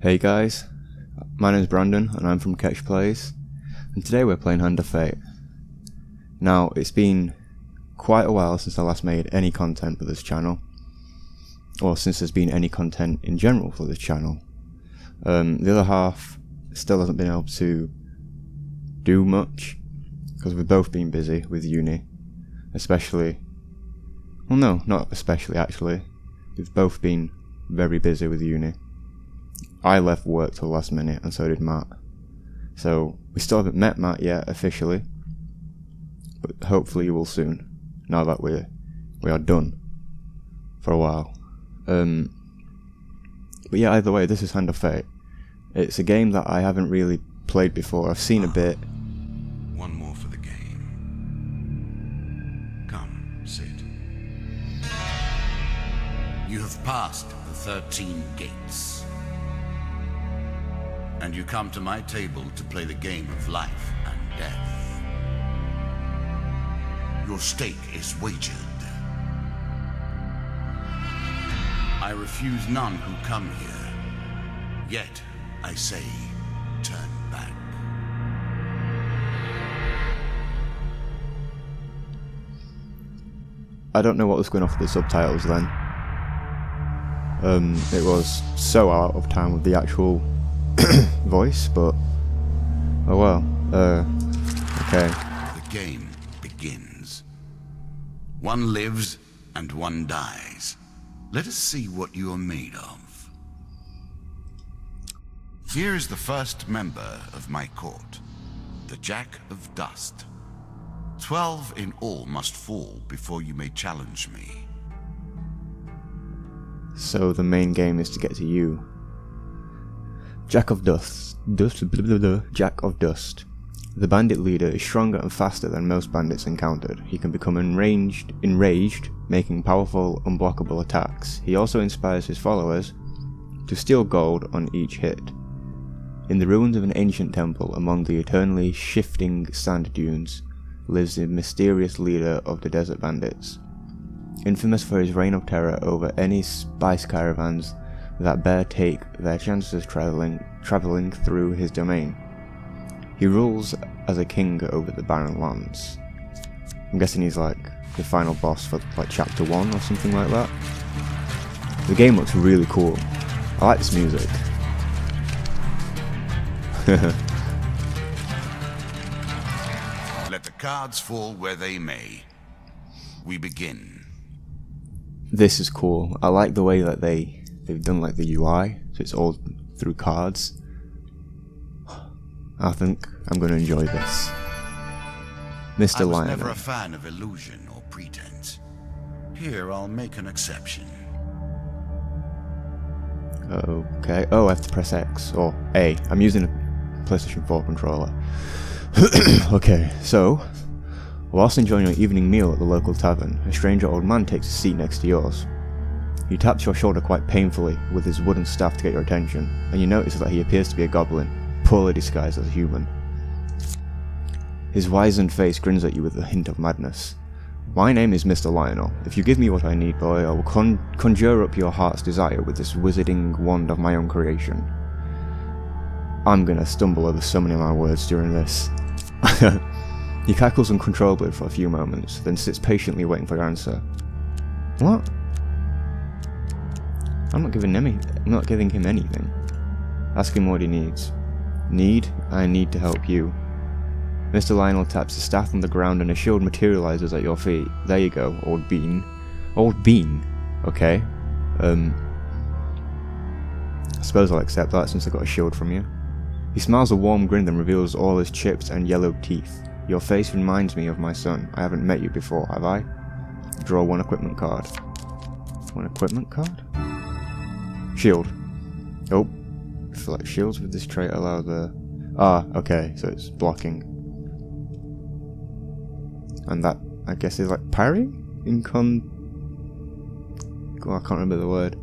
Hey guys, my name is Brandon and I'm from Ketch and today we're playing Hand of Fate. Now, it's been quite a while since I last made any content for this channel, or since there's been any content in general for this channel. The other half still hasn't been able to do much, because we've both been busy with uni, especially, well no, not especially actually, we've both been very busy with uni. I left work till the last minute and so did Matt. So we still haven't met Matt yet officially, but hopefully you will soon, now that we are done for a while. But yeah, either way, this is Hand of Fate. It's a game that I haven't really played before. I've seen a bit. One more for the game. Come, sit. You have passed the 13 gates. And you come to my table to play the game of life and death. Your stake is wagered. I refuse none who come here. Yet, I say, turn back. I don't know what was going on with the subtitles then. It was so out of time with the actual voice, but oh well. Okay. The game begins. One lives and one dies. Let us see what you are made of. Here is the first member of my court, the Jack of Dust. 12 in all must fall before you may challenge me. So the main game is to get to you. Jack of Dust. Jack of Dust. The bandit leader is stronger and faster than most bandits encountered. He can become enraged, making powerful, unblockable attacks. He also inspires his followers to steal gold on each hit. In the ruins of an ancient temple among the eternally shifting sand dunes lives the mysterious leader of the desert bandits. Infamous for his reign of terror over any spice caravans that dare take their chances traveling through his domain. He rules as a king over the barren lands. I'm guessing he's like the final boss for like chapter 1 or something like that. The game looks really cool. I like this music. Let the cards fall where they may. We begin. This is cool. I like the way that they've done like the UI, so it's all through cards. I think I'm going to enjoy this. Mr. I was Lionel. never a fan of illusion or pretense. Here, I'll make an exception. Okay. Oh, I have to press X or A. I'm using a PlayStation 4 controller. Okay, so whilst enjoying your evening meal at the local tavern, a stranger old man takes a seat next to yours. He taps your shoulder quite painfully with his wooden staff to get your attention, and you notice that he appears to be a goblin, poorly disguised as a human. His wizened face grins at you with a hint of madness. My name is Mr. Lionel. If you give me what I need, boy, I will conjure up your heart's desire with this wizarding wand of my own creation. I'm gonna stumble over so many of my words during this. He cackles uncontrollably for a few moments, then sits patiently waiting for your answer. What? I'm not giving him anything. Ask him what he needs. I need to help you. Mr. Lionel taps the staff on the ground and a shield materializes at your feet. There you go, old bean. Old bean? Okay. I suppose I'll accept that since I got a shield from you. He smiles a warm grin then reveals all his chipped and yellowed teeth. Your face reminds me of my son. I haven't met you before, have I? Draw one equipment card. One equipment card? Shield. Oh. Select shields with this trait allow the... Ah, okay, so it's blocking. And that, I guess, is like parrying? Oh, I can't remember the word.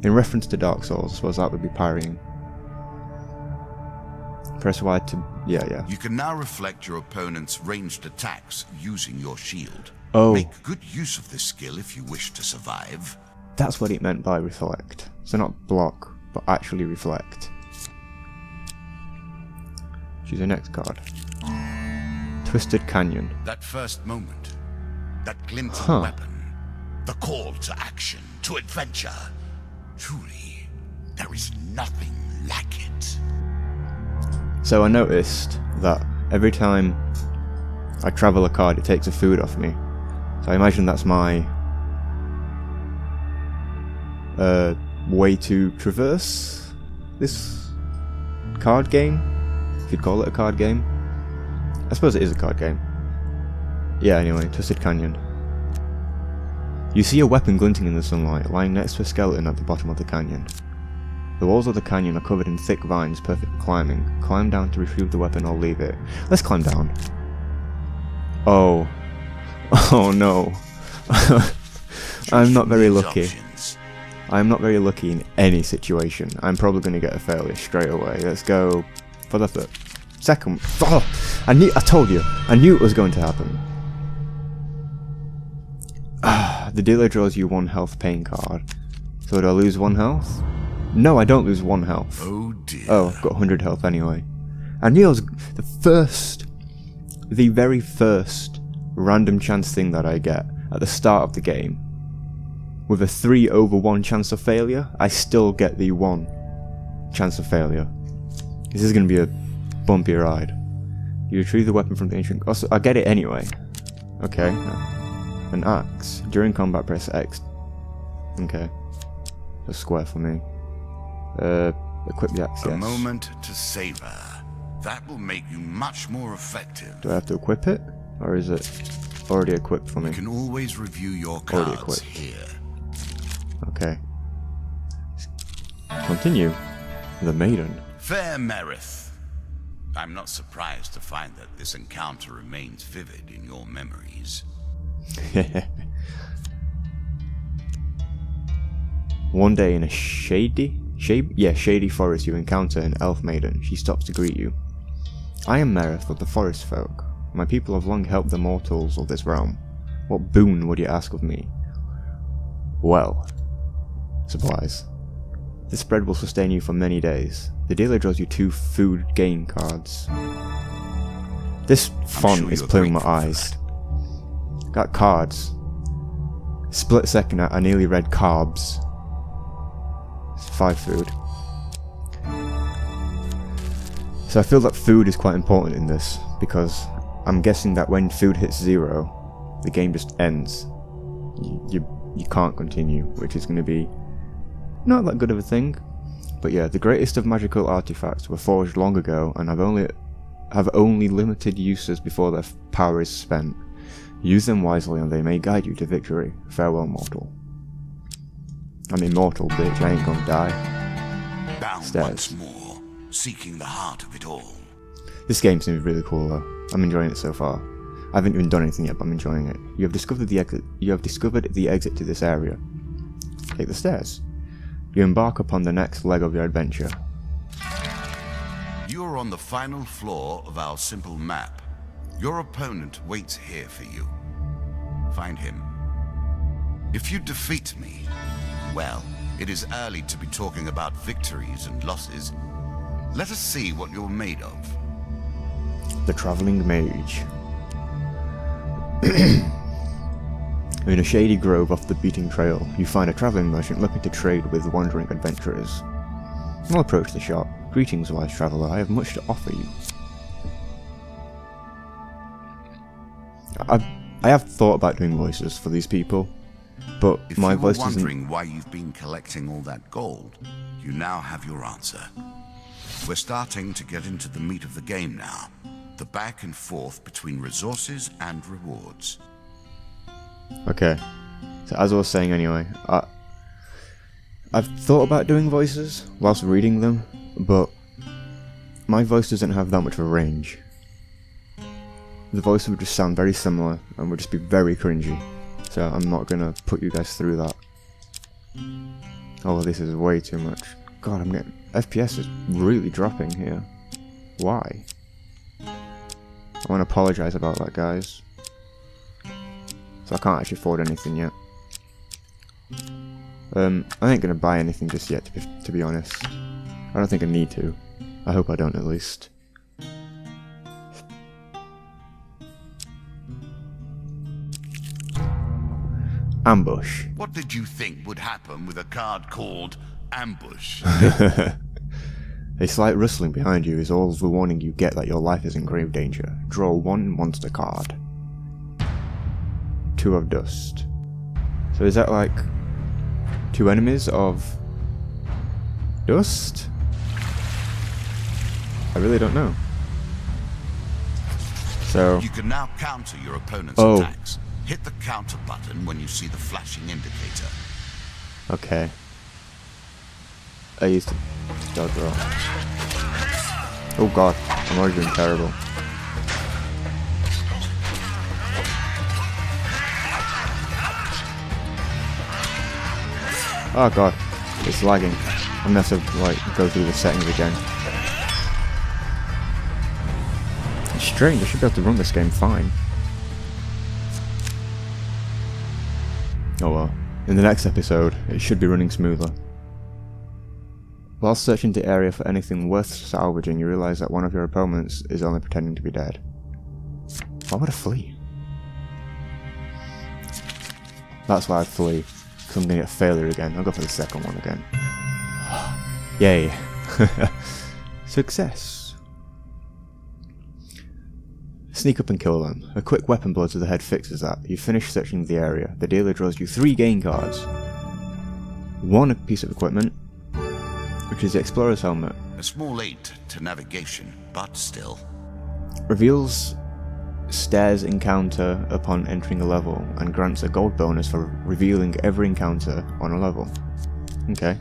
In reference to Dark Souls, I suppose that would be parrying. Press Y to... Yeah. You can now reflect your opponent's ranged attacks using your shield. Oh. Make good use of this skill if you wish to survive. That's what it meant by reflect. So not block, but actually reflect. Choose the next card. Twisted Canyon. That first moment, that glimpse of a weapon, the call to action, to adventure. Truly, there is nothing like it. So I noticed that every time I travel a card, it takes a food off me. So I imagine that's my way to traverse this card game, if you'd call it a card game. I suppose it is a card game. Yeah, anyway, Twisted Canyon. You see a weapon glinting in the sunlight, lying next to a skeleton at the bottom of the canyon. The walls of the canyon are covered in thick vines, perfect for climbing. Climb down to retrieve the weapon or leave it. Let's climb down. Oh. Oh no. I'm not very lucky. I'm not very lucky in any situation. I'm probably going to get a failure straight away. Let's go for the second. Oh, I told you. I knew it was going to happen. The dealer draws you 1 health pain card. So do I lose 1 health? No, I don't lose 1 health. Oh dear. Oh, I've got 100 health anyway. I knew it was the very first random chance thing that I get at the start of the game. With a 3/1 chance of failure, I still get the 1 chance of failure. This is going to be a bumpy ride. You retrieve the weapon from the ancient... Also, I get it anyway. Okay. An axe. During combat, press X. Okay. A square for me. Equip the axe, yes. A moment to savor. That will make you much more effective. Do I have to equip it? Or is it already equipped for me? You can always review your cards here. Okay. Continue. The Maiden. Fair Merith. I'm not surprised to find that this encounter remains vivid in your memories. One day in a shady forest, you encounter an elf maiden. She stops to greet you. I am Merith of the Forest Folk. My people have long helped the mortals of this realm. What boon would you ask of me? Well, supplies. This bread will sustain you for many days. The dealer draws you 2 food gain cards. This font is pulling my eyes. Got cards. Split second, I nearly read carbs. It's 5 food. So I feel that food is quite important in this, because I'm guessing that when food hits 0, the game just ends. You can't continue, which is going to be not that good of a thing. But yeah, the greatest of magical artifacts were forged long ago and have only limited uses before their power is spent. Use them wisely and they may guide you to victory. Farewell, mortal. I'm immortal, bitch. I ain't gonna die. Bound Stairs. once more, seeking the heart of it all. This game seems really cool though. I'm enjoying it so far. I haven't even done anything yet, but I'm enjoying it. You have discovered the exit to this area. Take the stairs. You embark upon the next leg of your adventure. You are on the final floor of our simple map. Your opponent waits here for you. Find him. If you defeat me, well, it is early to be talking about victories and losses. Let us see what you're made of. The Travelling Mage. In a shady grove off the beaten trail, you find a travelling merchant looking to trade with wandering adventurers. I'll approach the shop. Greetings, wise traveller, I have much to offer you. I have thought about doing voices for these people, but my voice isn't... If you were wondering why you've been collecting all that gold, you now have your answer. We're starting to get into the meat of the game now. The back and forth between resources and rewards. Okay, so as I was saying anyway, I've thought about doing voices whilst reading them, but my voice doesn't have that much of a range. The voice would just sound very similar and would just be very cringy, so I'm not gonna put you guys through that. Oh, this is way too much. God, I'm getting... FPS is really dropping here. Why? I want to apologise about that, guys. So I can't actually afford anything yet. I ain't gonna buy anything just yet, to be honest. I don't think I need to. I hope I don't, at least. Ambush. What did you think would happen with a card called Ambush? A slight rustling behind you is all the warning you get that your life is in grave danger. Draw 1 monster card. 2 of dust. So is that like 2 enemies of dust? I really don't know. So you can now counter your opponent's attacks. Hit the counter button when you see the flashing indicator. Okay. I used to dodge roll. Oh god, I'm already doing terrible. Oh god, it's lagging. I'm gonna have to like go through the settings again. It's strange, I should be able to run this game fine. Oh well. In the next episode, it should be running smoother. While searching the area for anything worth salvaging, you realise that one of your opponents is only pretending to be dead. Why would I flee? That's why I'd flee, because I'm going to get failure again. I'll go for the second one again. Yay. Success. Sneak up and kill them. A quick weapon blow to the head fixes that. You finish searching the area. The dealer draws you 3 game cards. 1 piece of equipment, which is the Explorer's Helmet. A small aid to navigation, but still. Reveals stairs encounter upon entering a level, and grants a gold bonus for revealing every encounter on a level. Okay.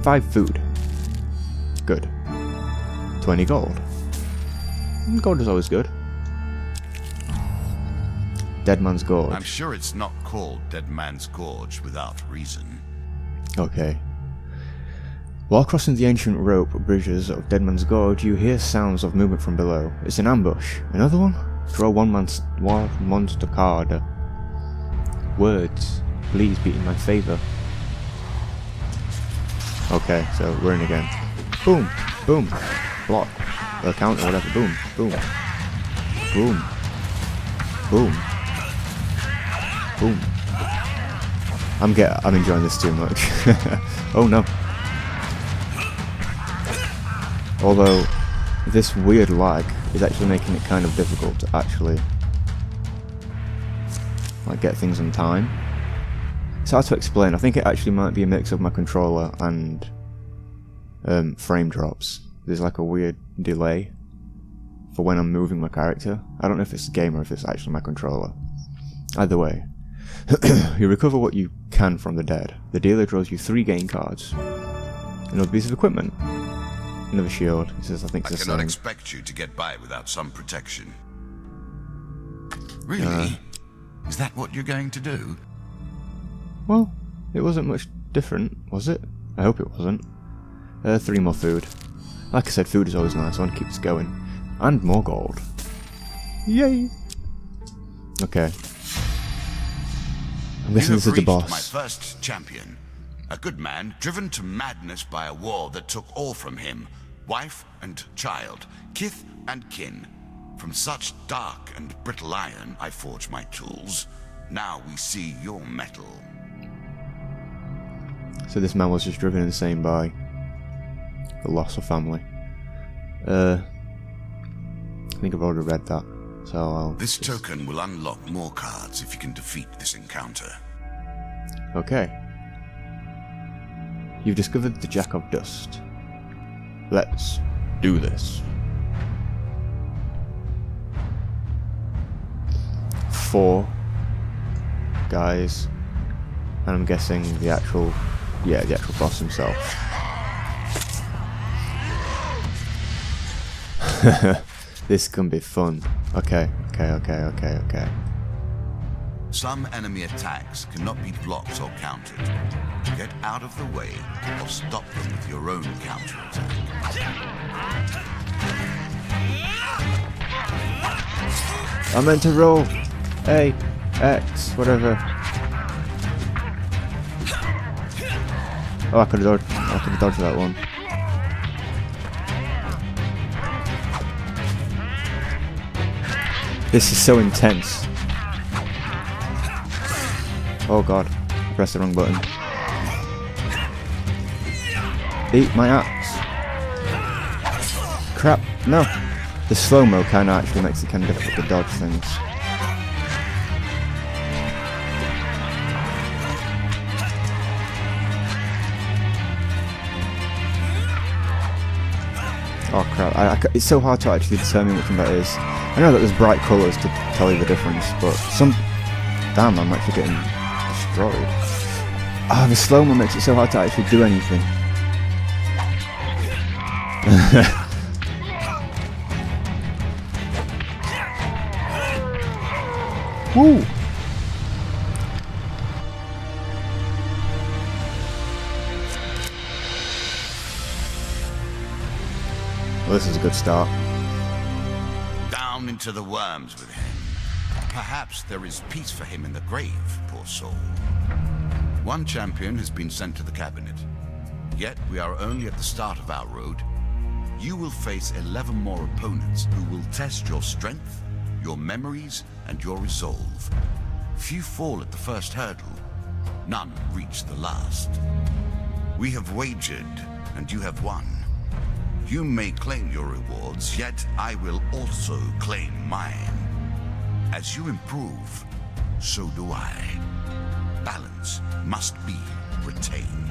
5 food. Good. 20 gold. Gold is always good. Dead Man's Gorge. I'm sure it's not called Dead Man's Gorge without reason. Okay. While crossing the ancient rope bridges of Dead Man's Gorge, you hear sounds of movement from below. It's an ambush. Another one? Draw 1 monster card. Words, please be in my favour. Okay, so we're in again. Boom, boom, block, or counter, whatever. Boom, boom, boom, boom, boom. I'm enjoying this too much. Oh no. Although, this weird lag is actually making it kind of difficult to actually like get things on time. It's hard to explain. I think it actually might be a mix of my controller and frame drops. There's like a weird delay for when I'm moving my character. I don't know if it's the game or if it's actually my controller. Either way, you recover what you can from the dead. The dealer draws you 3 game cards. Another piece of equipment. Another shield. He says, I think it's the cannot same. expect you to get by without some protection. Really? Is that what you're going to do? Well, it wasn't much different, was it? I hope it wasn't. 3 more food. Like I said, food is always nice. I want to keep this going. And more gold. Yay! Okay. I'm guessing this is the boss. My first champion. A good man driven to madness by a war that took all from him. Wife and child, kith and kin. From such dark and brittle iron I forge my tools. Now we see your metal. So this man was just driven insane by the loss of family. I think I've already read that, so I'll... This token will unlock more cards if you can defeat this encounter. Okay. You've discovered the Jack of Dust. Let's do this. 4 guys, and I'm guessing the actual boss himself. This can be fun. Okay. Some enemy attacks cannot be blocked or countered. Get out of the way or stop them with your own counterattack. I meant to roll A, X, whatever. Oh, I could have dodged that one. This is so intense. Oh god, I pressed the wrong button. Eat my axe. Crap, no. The slow-mo kind of actually makes it kind of difficult to dodge things. Oh crap, it's so hard to actually determine which one that is. I know that there's bright colours to tell you the difference, but damn, I'm actually getting destroyed. Ah, the slow-mo makes it so hard to actually do anything. Woo! Well, this is a good start. Down into the worms with him. Perhaps there is peace for him in the grave, poor soul. One champion has been sent to the cabinet. Yet we are only at the start of our road. You will face 11 more opponents who will test your strength, your memories, and your resolve. Few fall at the first hurdle. None reach the last. We have wagered, and you have won. You may claim your rewards, yet I will also claim mine. As you improve, so do I. Balance must be retained.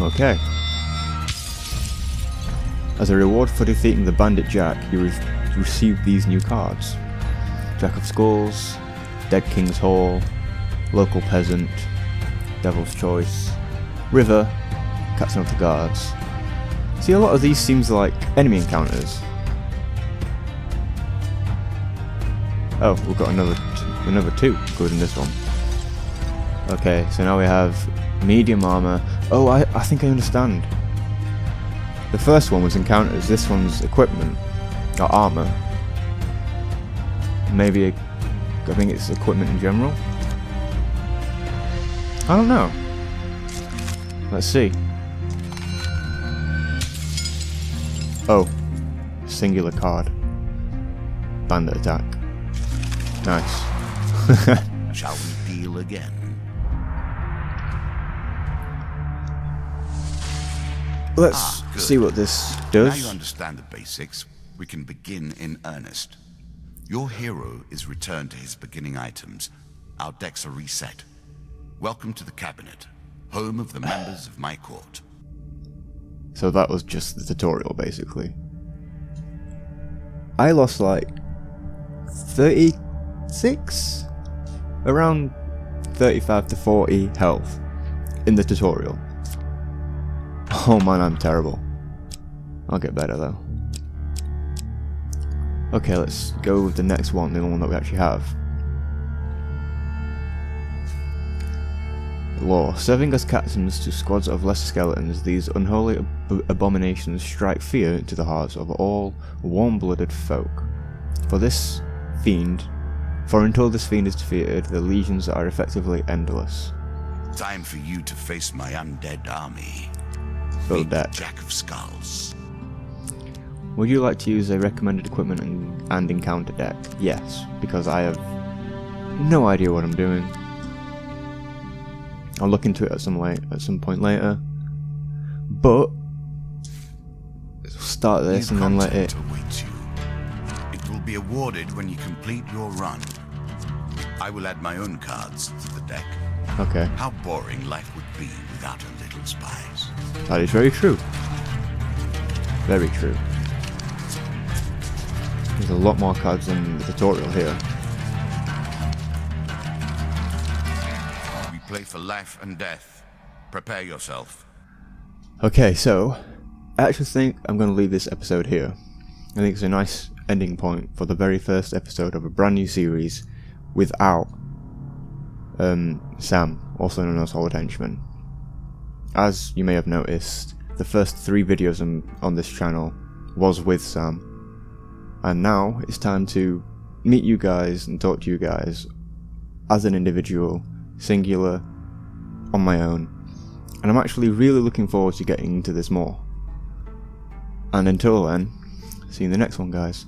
Okay. As a reward for defeating the Bandit Jack, you receive these new cards. Jack of Skulls, Dead King's Hall, Local Peasant, Devil's Choice, River, Captain of the Guards. See, a lot of these seems like enemy encounters. Oh, we've got another two, including this one. Okay, so now we have medium armor. Oh, I think I understand. The first one was encounters, this one's equipment, or armor. Maybe, I think it's equipment in general? I don't know. Let's see. Oh, singular card. Bandit attack. Nice. Shall we deal again? Let's see what this does. Now you understand the basics, we can begin in earnest. Your hero is returned to his beginning items. Our decks are reset. Welcome to the cabinet, home of the members of my court. So that was just the tutorial, basically. I lost like 36? Around 35 to 40 health in the tutorial. Oh man, I'm terrible. I'll get better though. Okay, let's go with the next one, the one that we actually have. Law. Serving as captains to squads of lesser skeletons, these unholy abominations strike fear into the hearts of all warm-blooded folk. For until this fiend is defeated, the legions are effectively endless. Time for you to face my undead army. Build deck. Jack of Skulls. Would you like to use a recommended equipment and encounter deck? Yes, because I have no idea what I'm doing. I'll look into it at some point later. But start this and then let it. Awaits you. It will be awarded when you complete your run. I will add my own cards to the deck. Okay. How boring life would be without a little spice. That is very true. Very true. There's a lot more cards in the tutorial here. We play for life and death. Prepare yourself. Okay, so I actually think I'm going to leave this episode here. I think it's a nice ending point for the very first episode of a brand new series without Sam, also known as Solid Henchman. As you may have noticed, the first 3 videos on this channel was with Sam. And now it's time to meet you guys and talk to you guys as an individual, singular, on my own. And I'm actually really looking forward to getting into this more. And until then, see you in the next one, guys.